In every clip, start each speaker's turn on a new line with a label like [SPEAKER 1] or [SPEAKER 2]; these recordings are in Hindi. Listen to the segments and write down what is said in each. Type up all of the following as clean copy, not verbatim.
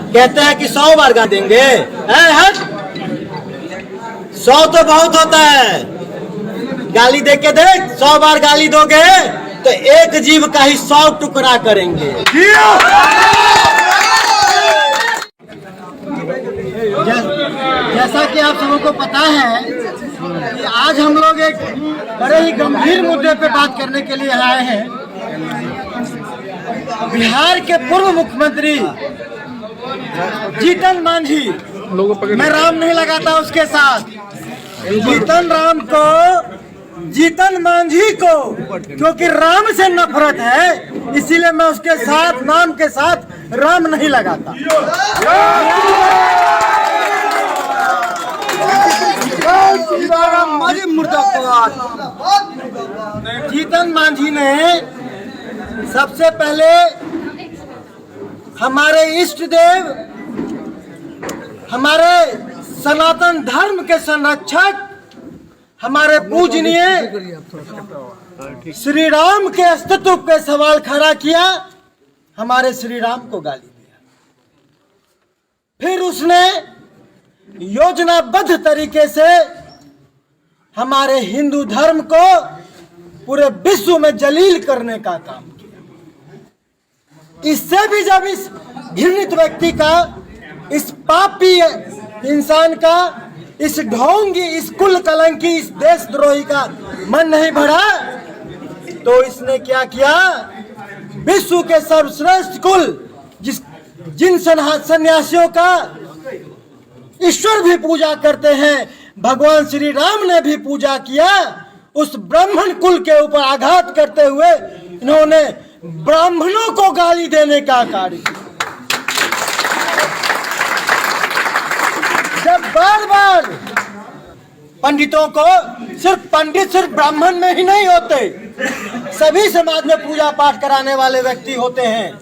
[SPEAKER 1] कहते हैं कि 100 बार गाली देंगे। 100 तो बहुत होता है, गाली दे के देख। 100 बार गाली दोगे तो एक जीव का ही 100 टुकड़ा करेंगे। जैसा कि आप सबको पता है कि आज हम लोग एक बड़े ही गंभीर मुद्दे पे बात करने के लिए आए हैं। बिहार के पूर्व मुख्यमंत्री जीतन मांझी, मैं राम नहीं लगाता उसके साथ, जीतन मांझी को क्योंकि राम से नफरत है इसीलिए मैं उसके साथ नाम के साथ राम नहीं लगाता। जीतन मांझी ने सबसे पहले हमारे इष्ट देव, हमारे सनातन धर्म के संरक्षक, हमारे पूजनीय श्री राम के अस्तित्व पे सवाल खड़ा किया, हमारे श्री राम को गाली दिया। फिर उसने योजनाबद्ध तरीके से हमारे हिंदू धर्म को पूरे विश्व में जलील करने का काम किया। इससे भी जब इस घृणित व्यक्ति का, इस पापी इंसान का, इस ढोंगी, इस कुल कलंकी, इस देशद्रोही का मन नहीं भरा तो इसने क्या किया, विश्व के सर्वश्रेष्ठ कुल जिन सन्यासियों का ईश्वर भी पूजा करते हैं, भगवान श्री राम ने भी पूजा किया, उस ब्राह्मण कुल के ऊपर आघात करते हुए इन्होंने ब्राह्मणों को गाली देने का कार्य किया। जब बार बार पंडितों को, पंडित सिर्फ ब्राह्मण में ही नहीं होते, सभी समाज में पूजा पाठ कराने वाले व्यक्ति होते हैं।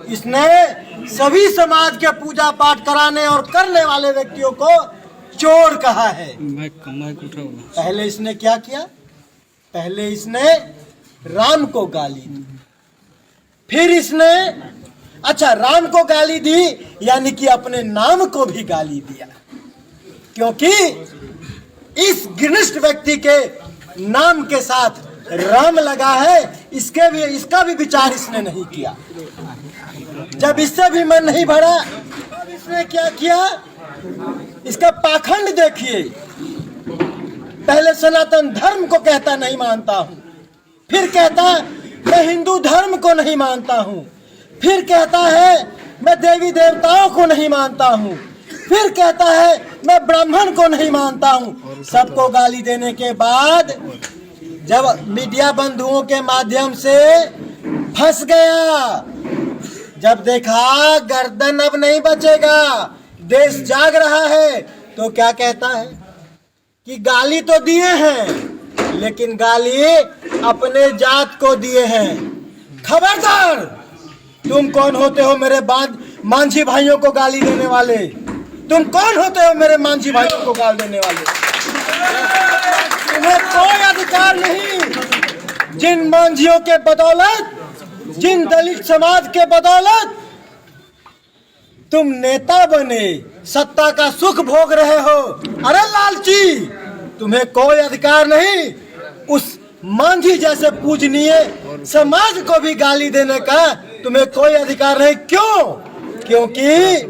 [SPEAKER 1] इसने सभी समाज के पूजा पाठ कराने और करने वाले व्यक्तियों को चोर कहा है। पहले इसने क्या किया, पहले इसने राम को गाली दी, फिर इसने राम को गाली दी यानी कि अपने नाम को भी गाली दिया, क्योंकि इस घृणित व्यक्ति के नाम के साथ राम लगा है, इसका भी विचार इसने नहीं किया। जब इससे भी मन नहीं भरा, इसने क्या किया, इसका पाखंड देखिए। पहले सनातन धर्म को कहता नहीं मानता हूं, फिर कहता मैं हिंदू धर्म को नहीं मानता हूं, फिर कहता है मैं देवी देवताओं को नहीं मानता हूं, फिर कहता है मैं ब्राह्मण को नहीं मानता हूं। सबको गाली देने के बाद जब मीडिया बंधुओं के माध्यम से फंस गया, जब देखा गर्दन अब नहीं बचेगा, देश जाग रहा है, तो क्या कहता है कि गाली तो दिए हैं लेकिन गाली अपने जात को दिए हैं। खबरदार, तुम कौन होते हो मेरे मांझी भाइयों को गाली देने वाले? तुम कौन होते हो मेरे मांझी भाइयों को गाली देने वाले? तुम्हें कोई अधिकार नहीं। जिन मांझियों के बदौलत, जिन दलित समाज के बदौलत तुम नेता बने, सत्ता का सुख भोग रहे हो, अरे लालची, तुम्हें कोई अधिकार नहीं उस मांझी जैसे पूजनीय समाज को भी गाली देने का। तुम्हें कोई अधिकार नहीं। क्यों? क्योंकि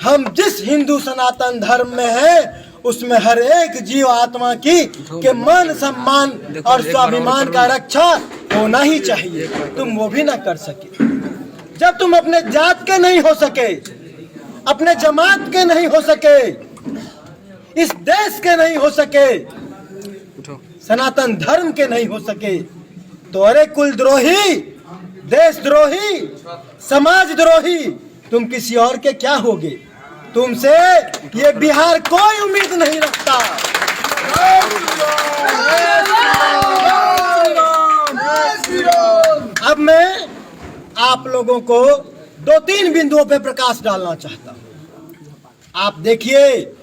[SPEAKER 1] हम जिस हिंदू सनातन धर्म में है उसमें हर एक जीव आत्मा के मान सम्मान और स्वाभिमान का रक्षा होना ही चाहिए। तुम वो भी ना कर सके। जब तुम अपने जात के नहीं हो सके, अपने जमात के नहीं हो सके, इस देश के नहीं हो सके, सनातन धर्म के नहीं हो सके, तो अरे कुलद्रोही, देशद्रोही, समाजद्रोही, तुम किसी और के क्या होगे? तुमसे ये बिहार कोई उम्मीद नहीं रखता। अब मैं आप लोगों को 2-3 बिंदुओं पे प्रकाश डालना चाहता हूं। आप देखिए,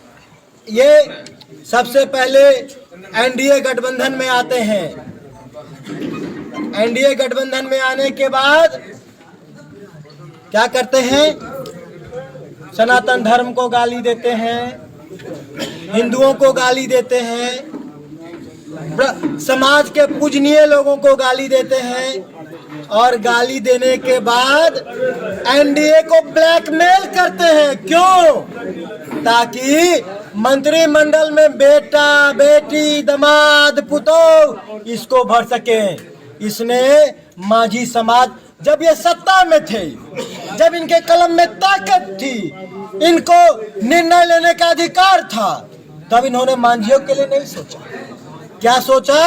[SPEAKER 1] ये सबसे पहले एनडीए गठबंधन में आते हैं। एनडीए गठबंधन में आने के बाद क्या करते हैं? सनातन धर्म को गाली देते हैं, हिंदुओं को गाली देते हैं, समाज के पूजनीय लोगों को गाली देते हैं और गाली देने के बाद एनडीए को ब्लैकमेल करते हैं। क्यों? ताकि मंत्रिमंडल में बेटा बेटी दमाद पुतोह इसको भर सके। इसने माझी समाज जब ये सत्ता में थे, जब इनके कलम में ताकत थी, इनको निर्णय लेने का अधिकार था, तब इन्होंने मांझियों के लिए नहीं सोचा। क्या सोचा?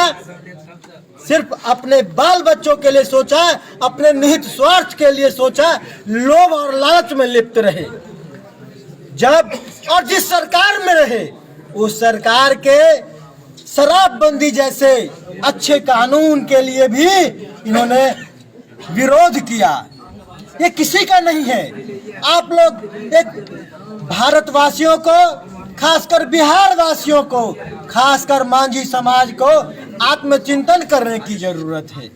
[SPEAKER 1] सिर्फ अपने बाल बच्चों के लिए सोचा, अपने निहित स्वार्थ के लिए सोचा, लोभ और लालच में लिप्त रहे। जब और जिस सरकार में रहे उस सरकार के शराबबंदी जैसे अच्छे कानून के लिए भी इन्होंने विरोध किया। ये किसी का नहीं है। आप लोग एक भारतवासियों को, खासकर बिहार वासियों को, खासकर मांझी समाज को आत्मचिंतन करने की जरूरत है।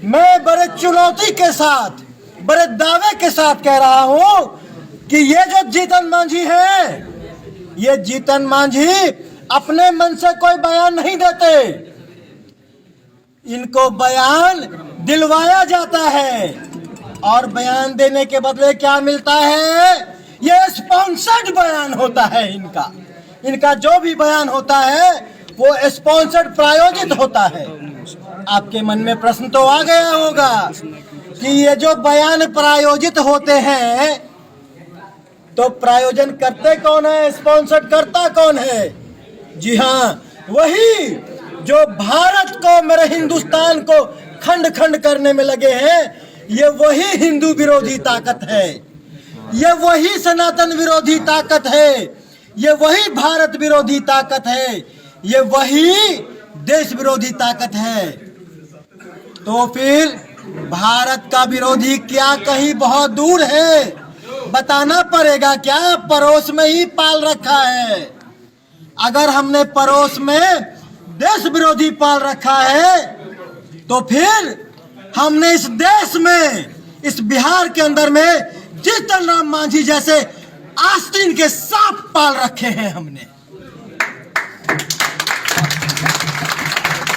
[SPEAKER 1] मैं बड़े चुनौती के साथ, बड़े दावे के साथ कह रहा हूं कि ये जो जीतन मांझी है, ये जीतन मांझी अपने मन से कोई बयान नहीं देते। इनको बयान दिलवाया जाता है और बयान देने के बदले क्या मिलता है? ये स्पॉन्सर्ड बयान होता है। इनका जो भी बयान होता है वो स्पॉन्सर्ड, प्रायोजित होता है। आपके मन में प्रश्न तो आ गया होगा कि ये जो बयान प्रायोजित होते हैं तो प्रायोजन करते कौन है, स्पॉन्सर्ड करता कौन है? जी हाँ, वही जो भारत को, मेरे हिंदुस्तान को खंड खंड करने में लगे हैं। ये वही हिंदू विरोधी ताकत है, ये वही सनातन विरोधी ताकत है, ये वही भारत विरोधी ताकत है, ये वही देश विरोधी ताकत है। तो फिर भारत का विरोधी क्या कहीं बहुत दूर है? बताना पड़ेगा क्या? पड़ोस में ही पाल रखा है। अगर हमने पड़ोस में देश विरोधी पाल रखा है तो फिर हमने इस देश में, इस बिहार के अंदर में जीतन राम मांझी जैसे आस्तीन के सांप पाल रखे हैं हमने।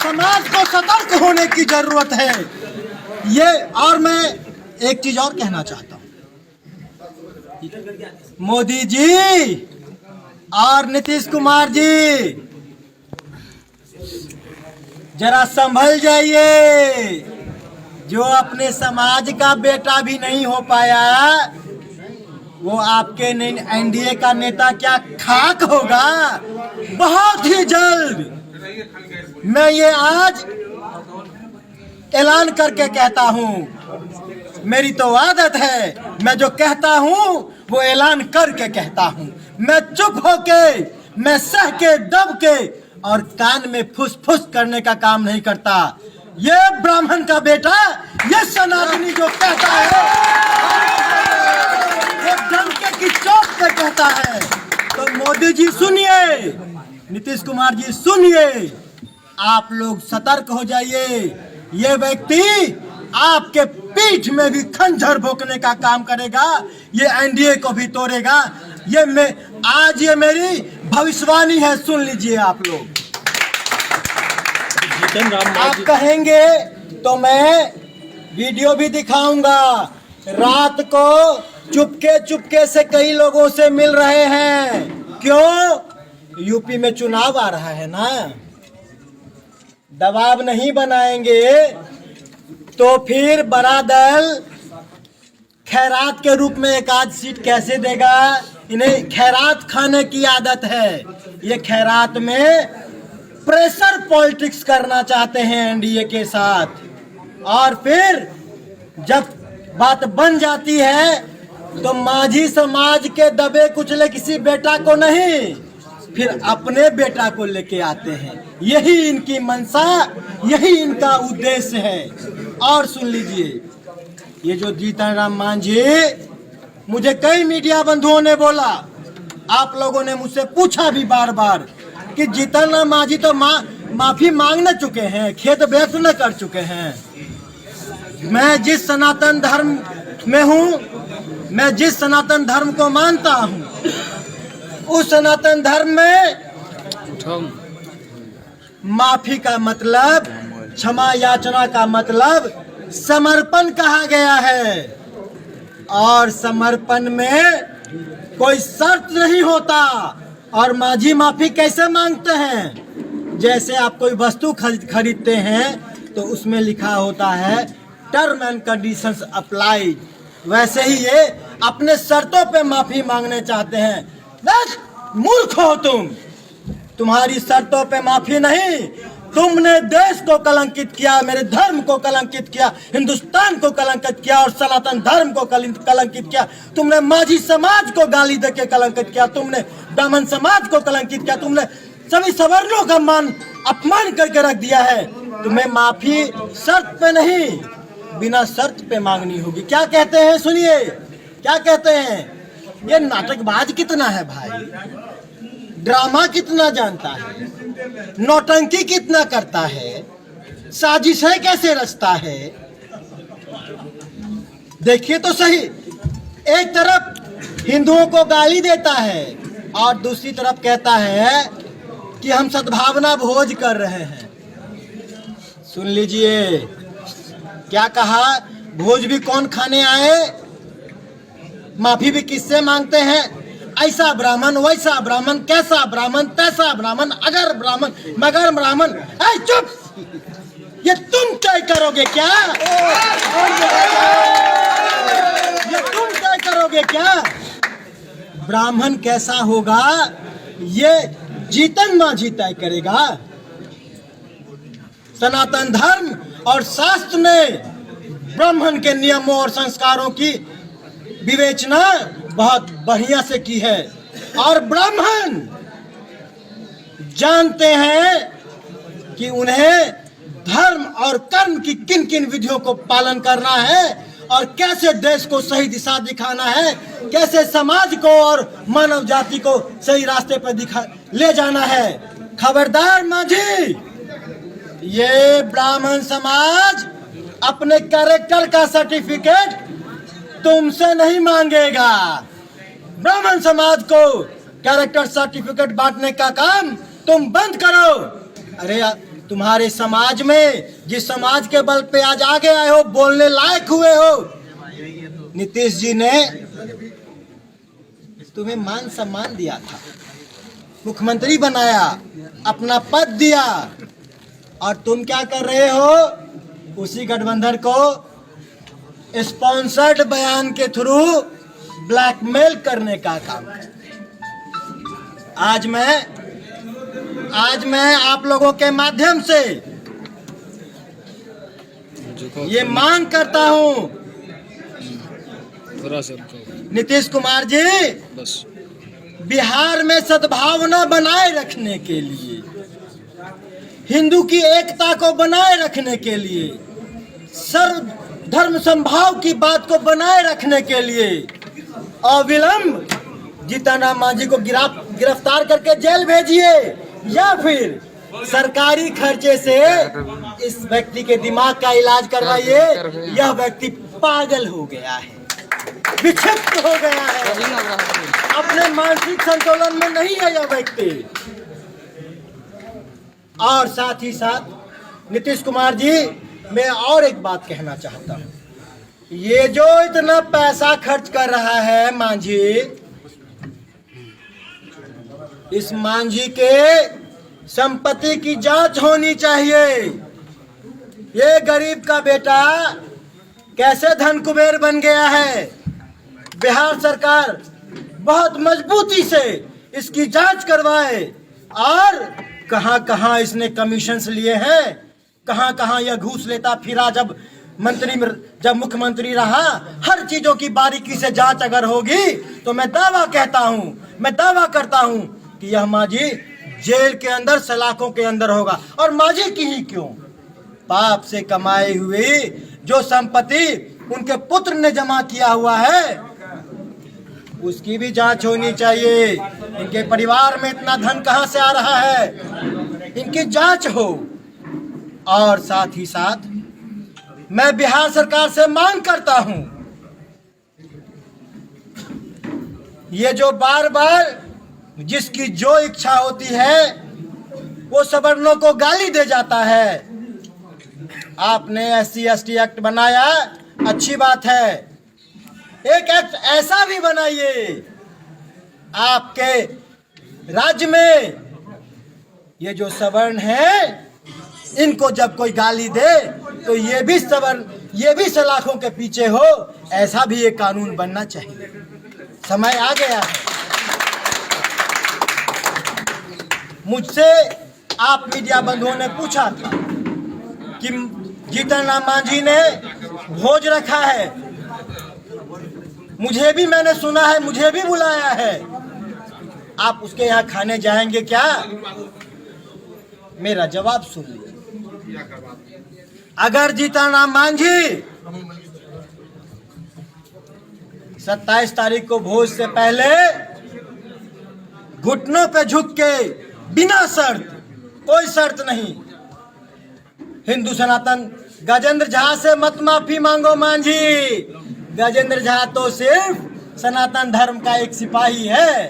[SPEAKER 1] समाज को सतर्क होने की जरूरत है। ये, और मैं एक चीज और कहना चाहता हूं, मोदी जी और नीतीश कुमार जी, जरा संभल जाइए। जो अपने समाज का बेटा भी नहीं हो पाया, वो आपके एनडीए का नेता क्या खाक होगा? बहुत ही जल्द। मैं ये आज ऐलान करके कहता हूँ, मेरी तो आदत है, मैं जो कहता हूँ वो ऐलान करके कहता हूँ। मैं चुप होके, मैं सह के, दब के और कान में फुस फुस करने का काम नहीं करता। ये ब्राह्मण का बेटा, ये सनातनी जो कहता है, ये डंके की चोट पे कहता है। तो मोदी जी सुनिए, नीतीश कुमार जी सुनिए, आप लोग सतर्क हो जाइए। ये व्यक्ति आपके पीठ में भी खंजर भोंकने का काम करेगा, ये एनडीए को भी तोड़ेगा। आज ये मेरी भविष्यवाणी है, सुन लीजिए आप लोग। आप कहेंगे तो मैं वीडियो भी दिखाऊंगा। रात को चुपके चुपके से कई लोगों से मिल रहे हैं। क्यों? यूपी में चुनाव आ रहा है ना, दबाव नहीं बनाएंगे तो फिर बड़ा दल खैरात के रूप में एक आध सीट कैसे देगा? इन्हें खैरात खाने की आदत है। ये खैरात में प्रेशर पॉलिटिक्स करना चाहते हैं एनडीए के साथ, और फिर जब बात बन जाती है तो मांझी समाज के दबे कुचले किसी बेटा को नहीं, फिर अपने बेटा को लेके आते हैं। यही इनकी मंशा, यही इनका उद्देश्य है। और सुन लीजिए, ये जो जीतन राम मांझी, मुझे कई मीडिया बंधुओं ने बोला, आप लोगों ने मुझसे पूछा भी बार बार कि जीतन राम मांझी तो माफी मांगने चुके हैं, खेद व्यक्त न कर चुके हैं। मैं जिस सनातन धर्म में हूँ, मैं जिस सनातन धर्म को मानता हूँ, उस सनातन धर्म में माफी का मतलब, क्षमा याचना का मतलब समर्पण कहा गया है। और समर्पण में कोई शर्त नहीं होता। और माझी माफी कैसे मांगते हैं? जैसे आप कोई वस्तु खरीदते हैं तो उसमें लिखा होता है टर्म एंड कंडीशंस अप्लाइड, वैसे ही ये अपने शर्तों पे माफी मांगने चाहते हैं। बस मूर्ख हो तुम, तुम्हारी शर्तों पे माफी नहीं। तुमने देश को कलंकित किया, मेरे धर्म को कलंकित किया, हिंदुस्तान को कलंकित किया और सनातन धर्म को कलंकित किया। तुमने माझी समाज को गाली देके कलंकित किया, तुमने ब्राह्मण समाज को कलंकित किया, तुमने सभी सवर्णों का मान अपमान करके रख दिया है। तुम्हें माफी शर्त पे नहीं, बिना शर्त पे मांगनी होगी। क्या कहते हैं सुनिए, क्या कहते हैं? ये नाटकबाज कितना है भाई, ड्रामा कितना जानता है, नौटंकी कितना करता है, साजिशें कैसे रचता है। देखिए तो सही, एक तरफ हिंदुओं को गाली देता है और दूसरी तरफ कहता है कि हम सद्भावना भोज कर रहे हैं। सुन लीजिए क्या कहा, भोज भी कौन खाने आए, माफी भी किससे मांगते हैं? ऐसा ब्राह्मण, वैसा ब्राह्मण, कैसा ब्राह्मण, तैसा ब्राह्मण, अगर ब्राह्मण, मगर ब्राह्मण। चुप, ये तुम तय करोगे क्या? ये तुम तय करोगे क्या? ब्राह्मण कैसा होगा ये जीतन माझी तय करेगा। सनातन धर्म और शास्त्र ने ब्राह्मण के नियमों और संस्कारों की विवेचना बहुत बढ़िया से की है। और ब्राह्मण जानते हैं कि उन्हें धर्म और कर्म की किन किन विधियों को पालन करना है और कैसे देश को सही दिशा दिखाना है, कैसे समाज को और मानव जाति को सही रास्ते पर ले जाना है। खबरदार माझी, ये ब्राह्मण समाज अपने कैरेक्टर का सर्टिफिकेट तुमसे नहीं मांगेगा। ब्राह्मण समाज को कैरेक्टर सर्टिफिकेट बांटने का काम तुम बंद करो। अरे तुम्हारे समाज में, जिस समाज के बल पे आज आगे आए हो, बोलने लायक हुए हो, नीतीश जी ने तुम्हें मान सम्मान दिया था, मुख्यमंत्री बनाया, अपना पद दिया, और तुम क्या कर रहे हो? उसी गठबंधन को स्पॉन्सर्ड बयान के थ्रू ब्लैकमेल करने का काम। आज मैं आप लोगों के माध्यम से ये मांग करता हूं, नीतीश कुमार जी, बिहार में सद्भावना बनाए रखने के लिए, हिंदू की एकता को बनाए रखने के लिए, सर्व धर्म संभाव की बात को बनाए रखने के लिए अविलंब जीतन राम मांझी को गिरफ्तार करके जेल भेजिए, या फिर सरकारी खर्चे से इस व्यक्ति के दिमाग का इलाज करवाइए। यह व्यक्ति पागल हो गया है, विक्षिप्त हो गया है, अपने मानसिक संतुलन में नहीं है यह व्यक्ति। और साथ ही साथ नीतीश कुमार जी, मैं और एक बात कहना चाहता हूँ। ये जो इतना पैसा खर्च कर रहा है मांझी, इस मांझी के संपत्ति की जांच होनी चाहिए। ये गरीब का बेटा कैसे धन कुबेर बन गया है? बिहार सरकार बहुत मजबूती से इसकी जांच करवाए, और कहां कहां इसने कमीशंस लिए हैं, कहां कहां यह घूस लेता फिरा। जब मुख्यमंत्री रहा, हर चीजों की बारीकी से जांच अगर होगी तो मैं दावा करता हूं कि यह मांझी जेल के अंदर, सलाखों के अंदर होगा। और मांझी की ही क्यों, पाप से कमाई हुई जो संपत्ति उनके पुत्र ने जमा किया हुआ है, उसकी भी जांच होनी चाहिए। इनके परिवार में इतना धन कहां से आ रहा है, इनकी जांच हो। और साथ ही साथ मैं बिहार सरकार से मांग करता हूं ये जो बार बार जिसकी जो इच्छा होती है वो सवर्णों को गाली दे जाता है। आपने SC/ST एक्ट बनाया, अच्छी बात है। एक एक्ट ऐसा भी बनाइए आपके राज्य में ये जो सवर्ण हैं इनको जब कोई गाली दे तो ये भी सवर्ण, ये भी सलाखों के पीछे हो, ऐसा भी एक कानून बनना चाहिए। समय आ गया है। मुझसे आप मीडिया बंधुओं ने पूछा था कि जीतन राम मांझी ने भोज रखा है, मुझे भी, मैंने सुना है, मुझे भी बुलाया है। आप उसके यहाँ खाने जाएंगे क्या? मेरा जवाब सुन लीजिए। अगर जीतन राम मांझी 27 तारीख को भोज से पहले घुटनों पे झुक के बिना शर्त, कोई शर्त नहीं, हिंदू सनातन गजेंद्र झा से मत माफी मांगो मांझी। गजेंद्र झा तो सिर्फ सनातन धर्म का एक सिपाही है।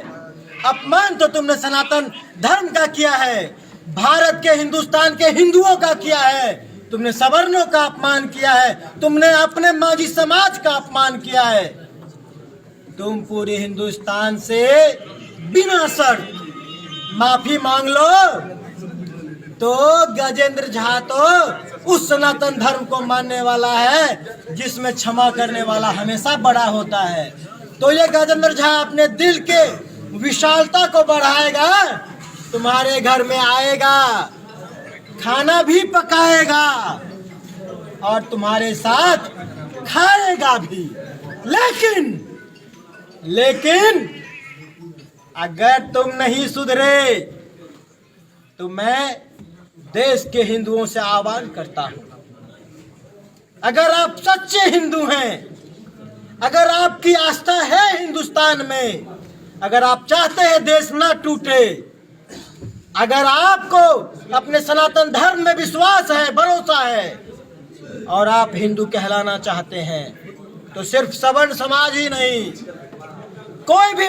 [SPEAKER 1] अपमान तो तुमने सनातन धर्म का किया है, भारत के, हिंदुस्तान के हिंदुओं का किया है। तुमने सवर्णों का अपमान किया है, तुमने अपने मांझी समाज का अपमान किया है। तुम पूरे हिंदुस्तान से बिना शर्त माफी मांग लो तो गजेंद्र झा तो उस सनातन धर्म को मानने वाला है जिसमें क्षमा करने वाला हमेशा बड़ा होता है। तो ये गजेंद्र झा अपने दिल के विशालता को बढ़ाएगा, तुम्हारे घर में आएगा, खाना भी पकाएगा और तुम्हारे साथ खाएगा भी। लेकिन अगर तुम नहीं सुधरे तो मैं देश के हिंदुओं से आह्वान करता हूं, अगर आप सच्चे हिंदू हैं, अगर आपकी आस्था है हिंदुस्तान में, अगर आप चाहते हैं देश ना टूटे, अगर आपको अपने सनातन धर्म में विश्वास है, भरोसा है और आप हिंदू कहलाना चाहते हैं तो सिर्फ सवर्ण समाज ही नहीं, कोई भी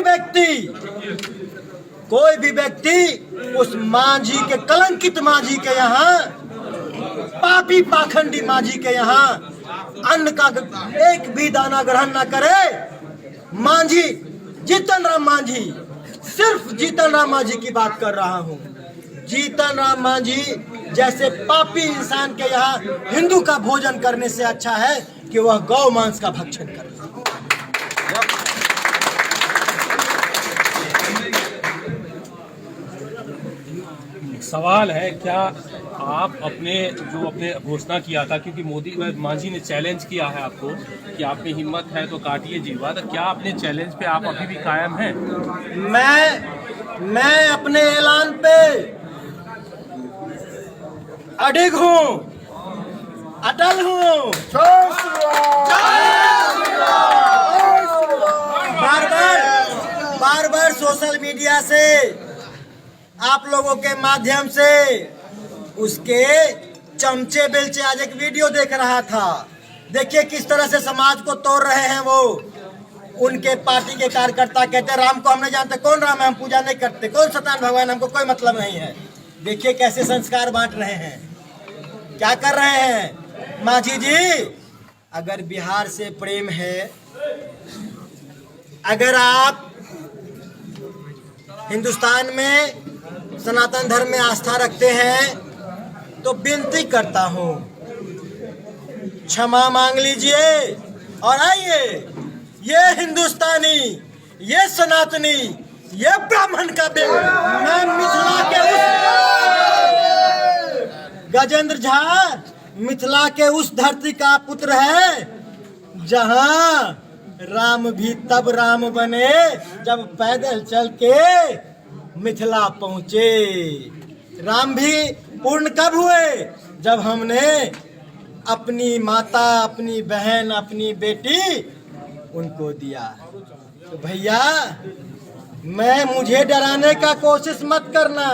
[SPEAKER 1] व्यक्ति उस मांझी के, कलंकित मांझी के यहाँ, पापी पाखंडी मांझी के यहाँ अन्न का एक भी दाना ग्रहण न करे। मांझी, जीतन राम मांझी, सिर्फ जीतन राम मांझी की बात कर रहा हूँ। जीतन राम मांझी जैसे पापी इंसान के यहाँ हिंदू का भोजन करने से अच्छा है कि वह गौ मांस का भक्षण करे।
[SPEAKER 2] सवाल है, क्या आप अपने घोषणा किया था, क्योंकि मोदी मांझी ने चैलेंज किया है आपको कि आप में हिम्मत है तो काटिए जीवा, तो क्या अपने चैलेंज पे आप अभी भी कायम हैं?
[SPEAKER 1] मैं अपने ऐलान पे अडिग हूँ, अटल हूँ। बार बार सोशल मीडिया से, आप लोगों के माध्यम से उसके चमचे बेलचे, आज एक वीडियो देख रहा था, देखिए किस तरह से समाज को तोड़ रहे हैं वो। उनके पार्टी के कार्यकर्ता कहते हैं राम को हम नहीं जानते, कौन राम है, हम पूजा नहीं करते, कौन सतान भगवान, हमको कोई मतलब नहीं है। देखिए कैसे संस्कार बांट रहे हैं, क्या कर रहे हैं। मांझी जी, अगर बिहार से प्रेम है, अगर आप हिंदुस्तान में सनातन धर्म में आस्था रखते हैं तो विनती करता हूं, क्षमा मांग लीजिए और आइए, ये हिंदुस्तानी, ये सनातनी, ये ब्राह्मण का मैं मिथिला के गजेंद्र झा मिथिला के उस धरती का पुत्र है जहां राम भी तब राम बने जब पैदल चल के मिथिला पहुंचे। राम भी पूर्ण कब हुए? जब हमने अपनी माता, अपनी बहन, अपनी बेटी उनको दिया। तो भैया, मुझे डराने का कोशिश मत करना।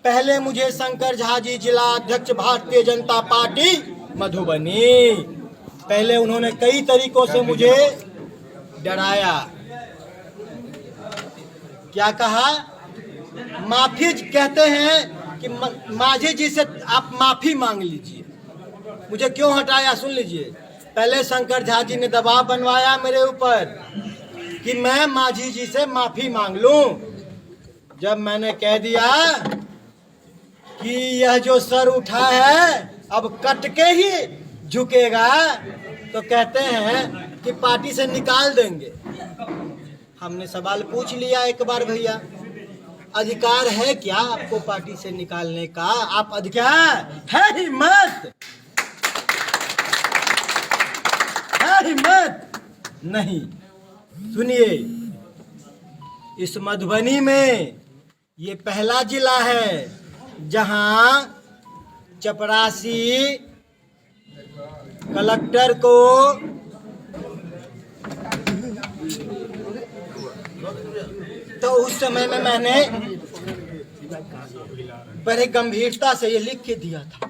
[SPEAKER 1] पहले मुझे शंकर झा जी, जिला अध्यक्ष भारतीय जनता पार्टी मधुबनी, पहले उन्होंने कई तरीकों से मुझे डराया। क्या कहा? माफी कहते हैं कि माझी जी से आप माफी मांग लीजिए। मुझे क्यों हटाया सुन लीजिए। पहले शंकर झा जी ने दबाव बनवाया मेरे ऊपर कि मैं माझी जी से माफी मांग लूं। जब मैंने कह दिया कि यह जो सर उठा है अब कट के ही झुकेगा, तो कहते हैं कि पार्टी से निकाल देंगे। हमने सवाल पूछ लिया एक बार, भैया अधिकार है क्या आपको पार्टी से निकालने का? आप अधिकार है हिम्मत नहीं। सुनिए, इस मधुबनी में ये पहला जिला है जहां चपरासी कलेक्टर को तो उस समय में मैंने बड़े गंभीरता से ये लिख के दिया था